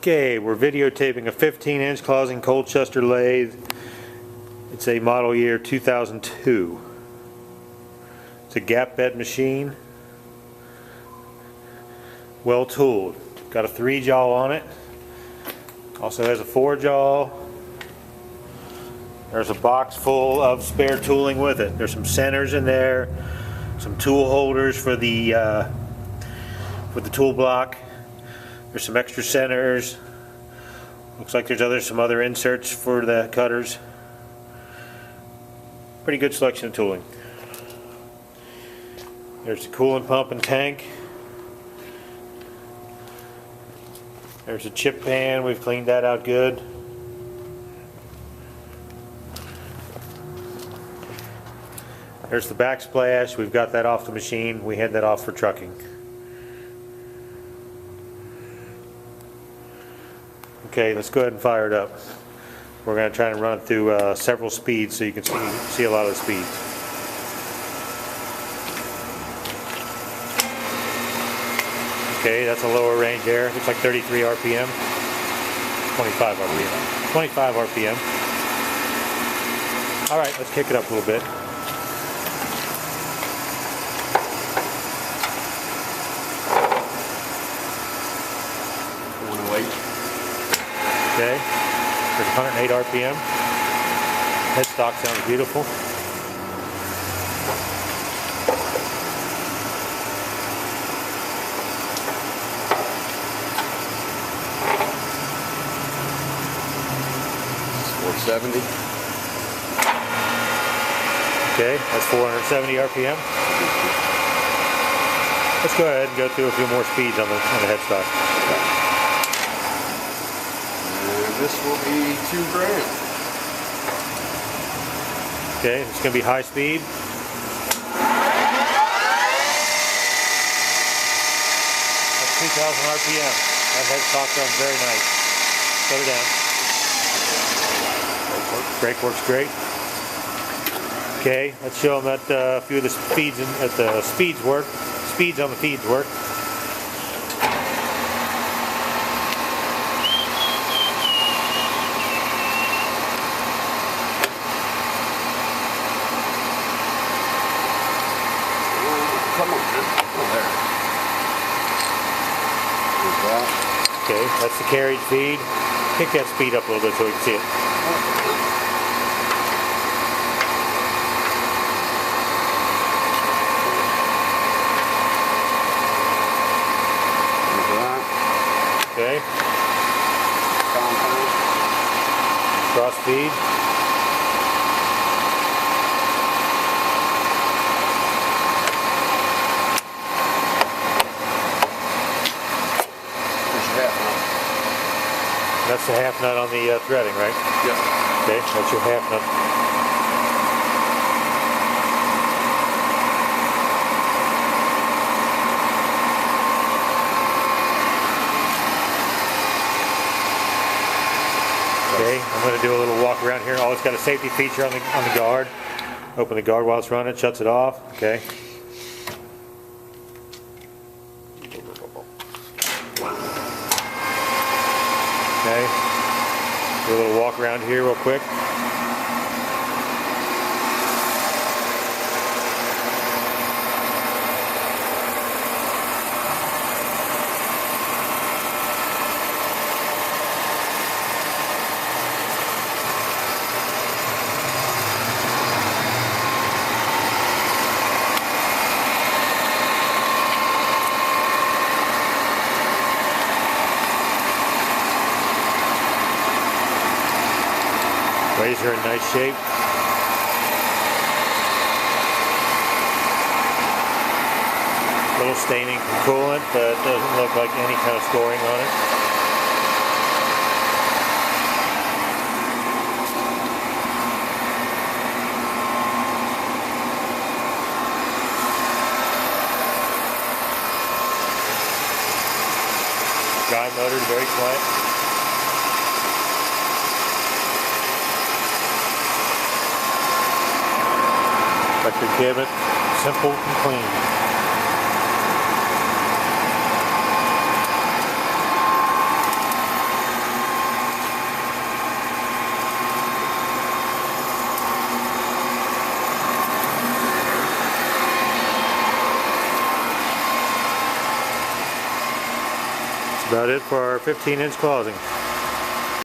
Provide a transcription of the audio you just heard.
Okay, we're videotaping a 15-inch Clausing-Colchester lathe. It's a model year 2002. It's a gap bed machine. Well tooled. Got a 3-jaw on it. Also has a 4-jaw. There's a box full of spare tooling with it. There's some centers in there, some tool holders for the tool block. There's some extra centers. Looks like there's some other inserts for the cutters. Pretty good selection of tooling. There's the coolant pump and tank. There's a chip pan. We've cleaned that out good. There's the backsplash. We've got that off the machine. We had that off for trucking. Okay, let's go ahead and fire it up. We're going to try and run it through several speeds so you can see a lot of the speeds. Okay, that's a lower range there. Looks like 33 RPM. 25 RPM. 25 RPM. Alright, let's kick it up a little bit. Okay, there's 108 RPM. Headstock sounds beautiful. $470. Okay, that's 470 RPM. Let's go ahead and go through a few more speeds on the headstock. This will be $2 grand. Okay, it's going to be high speed. That's 2,000 RPM. That headstock sounds very nice. Shut it down. Brake works great. Okay, let's show them that a few of the speeds Speeds on the feeds work. Come on, man. Oh, there. There's that. Okay, that's the carriage feed. Kick that speed up a little bit so we can see it. There's that. Okay. Compound. Cross feed. That's the half nut on the threading, right? Yep. Okay, that's your half nut. Okay, I'm going to do a little walk around here. Oh, it's got a safety feature on the guard. Open the guard while it's running, shuts it off. Okay. Okay, do a little walk around here real quick. Razor in nice shape. Little staining from coolant, but it doesn't look like any kind of scoring on it. Guy motor is very quiet. Electric cabin, simple and clean. about it for our 15-inch closing.